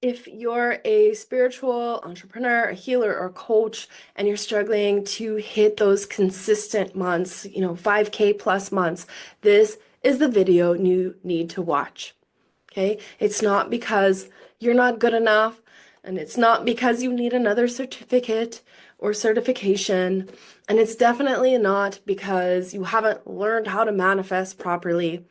If you're a spiritual entrepreneur, a healer, or coach, and you're struggling to hit those consistent months, 5K plus months, this is the video you need to watch. Okay? It's not because you're not good enough, and it's not because you need another certificate or certification, and it's definitely not because you haven't learned how to manifest properly.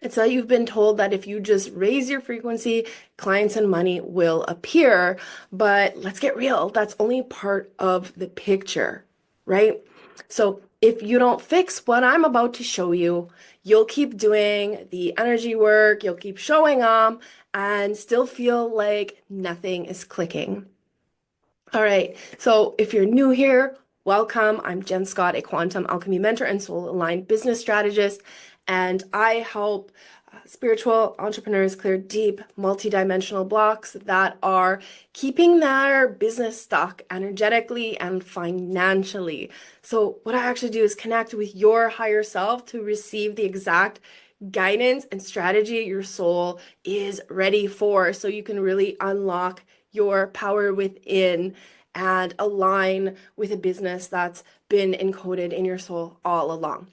It's that you've been told that if you just raise your frequency, clients and money will appear. But let's get real, that's only part of the picture, right? So if you don't fix what I'm about to show you, you'll keep doing the energy work, you'll keep showing up, and still feel like nothing is clicking. All right, so if you're new here, welcome. I'm Jen Scott, a quantum alchemy mentor and soul aligned business strategist, and I help spiritual entrepreneurs clear deep, multidimensional blocks that are keeping their business stuck energetically and financially. So, what I actually do is connect with your higher self to receive the exact guidance and strategy your soul is ready for so you can really unlock your power within and align with a business that's been encoded in your soul all along.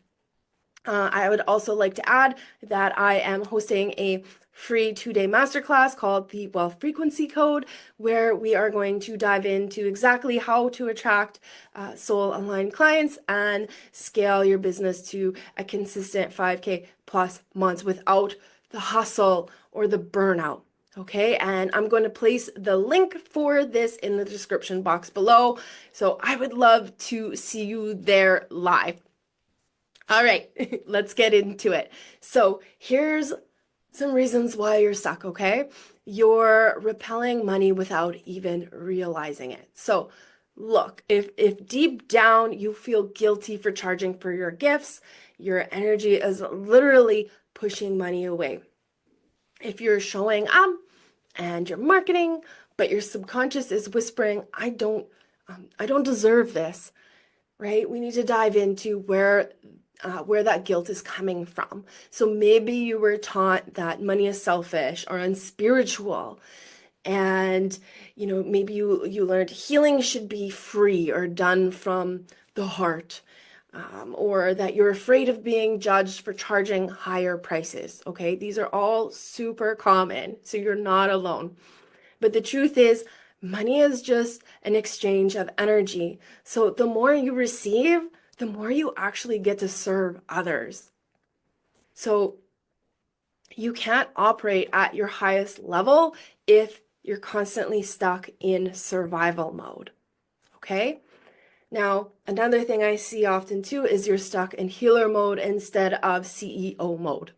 I would also like to add that I am hosting a free 2-day masterclass called the Wealth Frequency Code, where we are going to dive into exactly how to attract soul aligned clients and scale your business to a consistent 5K plus months without the hustle or the burnout. Okay, and I'm going to place the link for this in the description box below. So I would love to see you there live. All right, let's get into it. So here's some reasons why you're stuck, okay? You're repelling money without even realizing it. So look, if deep down you feel guilty for charging for your gifts, your energy is literally pushing money away. If you're showing up and you're marketing, but your subconscious is whispering, I don't deserve this, right? We need to dive into where that guilt is coming from. So maybe you were taught that money is selfish or unspiritual, and maybe you learned healing should be free or done from the heart, or that you're afraid of being judged for charging higher prices. Okay, these are all super common, so you're not alone. But the truth is, money is just an exchange of energy. So the more you receive, the more you actually get to serve others. So you can't operate at your highest level if you're constantly stuck in survival mode. Okay? Now, another thing I see often too is you're stuck in healer mode instead of CEO mode.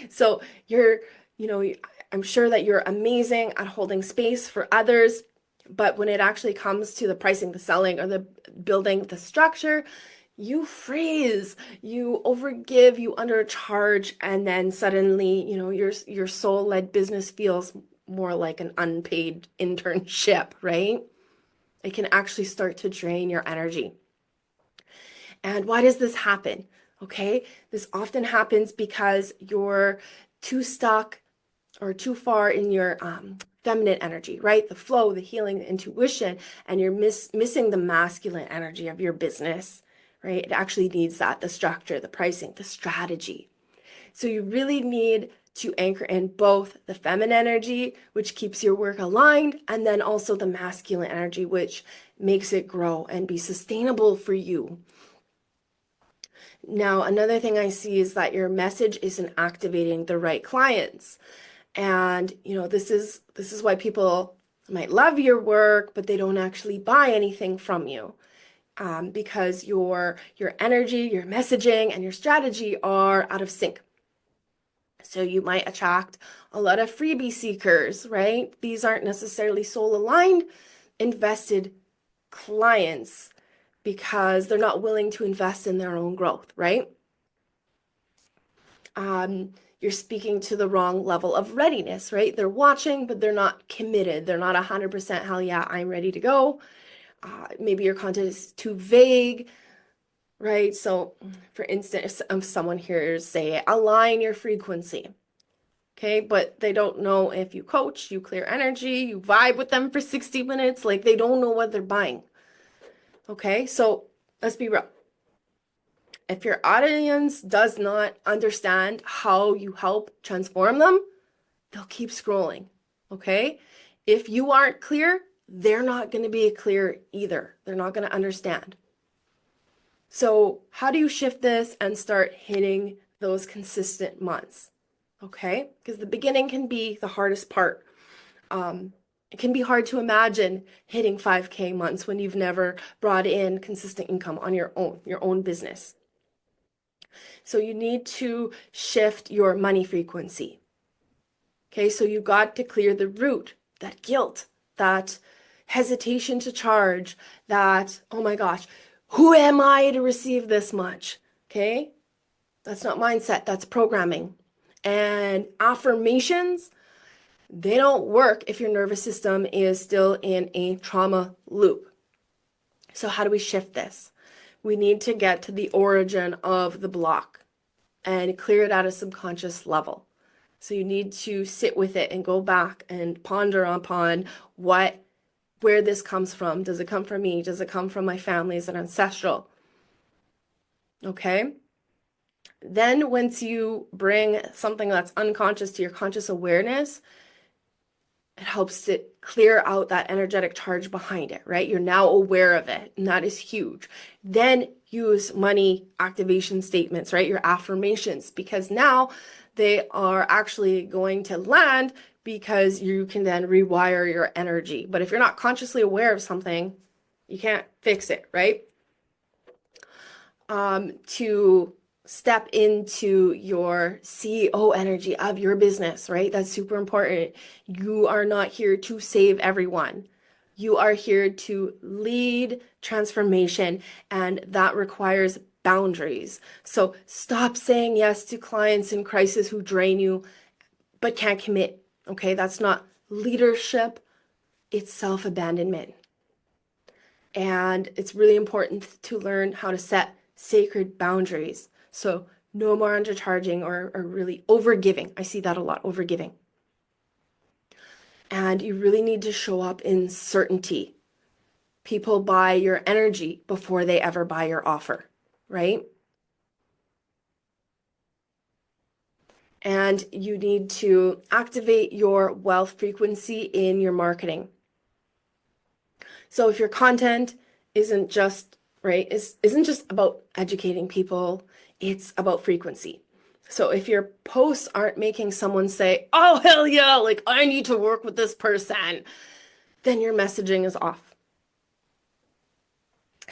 So you know, I'm sure that you're amazing at holding space for others, but when it actually comes to the pricing, the selling, or the building the structure, you freeze, you overgive, you undercharge, and then suddenly, your soul-led business feels more like an unpaid internship, right? It can actually start to drain your energy. And why does this happen? Okay, this often happens because you're too stuck or too far in your feminine energy, right? The flow, the healing, the intuition, and you're missing the masculine energy of your business, right? It actually needs that, the structure, the pricing, the strategy. So you really need to anchor in both the feminine energy, which keeps your work aligned, and then also the masculine energy, which makes it grow and be sustainable for you. Now, another thing I see is that your message isn't activating the right clients. And, this is why people might love your work, but they don't actually buy anything from you. Because your energy, your messaging, and your strategy are out of sync. So you might attract a lot of freebie seekers, right? These aren't necessarily soul aligned, invested clients because they're not willing to invest in their own growth, right? You're speaking to the wrong level of readiness, right? They're watching, but they're not committed. They're not 100% hell yeah, I'm ready to go. Maybe your content is too vague, right? So, for instance, if someone hears say, align your frequency. Okay, but they don't know if you coach, you clear energy, you vibe with them for 60 minutes, like they don't know what they're buying. Okay, so let's be real. If your audience does not understand how you help transform them, they'll keep scrolling. Okay, if you aren't clear, they're not going to be clear either. They're not going to understand. So, how do you shift this and start hitting those consistent months? Okay, because the beginning can be the hardest part. It can be hard to imagine hitting 5K months when you've never brought in consistent income on your own business. So you need to shift your money frequency. Okay, so you got to clear the root, that guilt, that hesitation to charge, that, oh my gosh, who am I to receive this much? Okay, that's not mindset, that's programming. And affirmations, they don't work if your nervous system is still in a trauma loop. So how do we shift this? We need to get to the origin of the block and clear it at a subconscious level. So you need to sit with it and go back and ponder upon where this comes from. Does it come from me? Does it come from my family? Is it ancestral? Okay. Then once you bring something that's unconscious to your conscious awareness, it helps to clear out that energetic charge behind it, right? You're now aware of it, and that is huge. Then use money activation statements, right? Your affirmations, because now they are actually going to land because you can then rewire your energy. But if you're not consciously aware of something, you can't fix it, right? To step into your CEO energy of your business, right? That's super important. You are not here to save everyone. You are here to lead transformation, and that requires boundaries. So stop saying yes to clients in crisis who drain you but can't commit. Okay, that's not leadership, it's self-abandonment. And it's really important to learn how to set sacred boundaries. So no more undercharging or really overgiving. I see that a lot, overgiving. And you really need to show up in certainty. People buy your energy before they ever buy your offer, right? And you need to activate your wealth frequency in your marketing. So if your content isn't just, right, isn't just about educating people, it's about frequency. So if your posts aren't making someone say, oh, hell yeah, like I need to work with this person, then your messaging is off.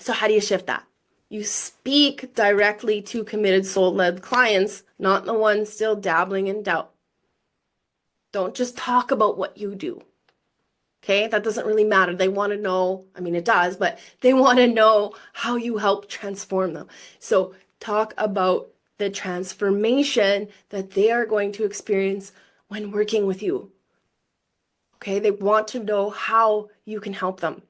So how do you shift that? You speak directly to committed soul-led clients, not the ones still dabbling in doubt. Don't just talk about what you do. Okay, that doesn't really matter. They want to know, I mean, it does, but they want to know how you help transform them. So talk about the transformation that they are going to experience when working with you. Okay, they want to know how you can help them.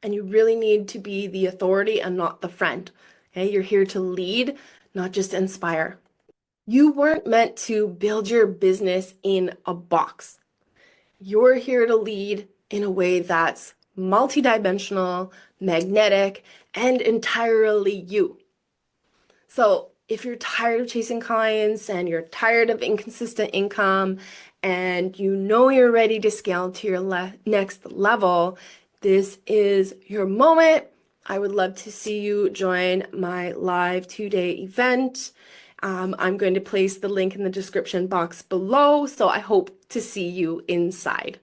And you really need to be the authority and not the friend. Okay, you're here to lead, not just inspire. You weren't meant to build your business in a box. You're here to lead in a way that's multidimensional, magnetic, and entirely you. So if you're tired of chasing clients and you're tired of inconsistent income and you know you're ready to scale to your next level, this is your moment. I would love to see you join my live 2-day event. I'm going to place the link in the description box below, so I hope to see you inside.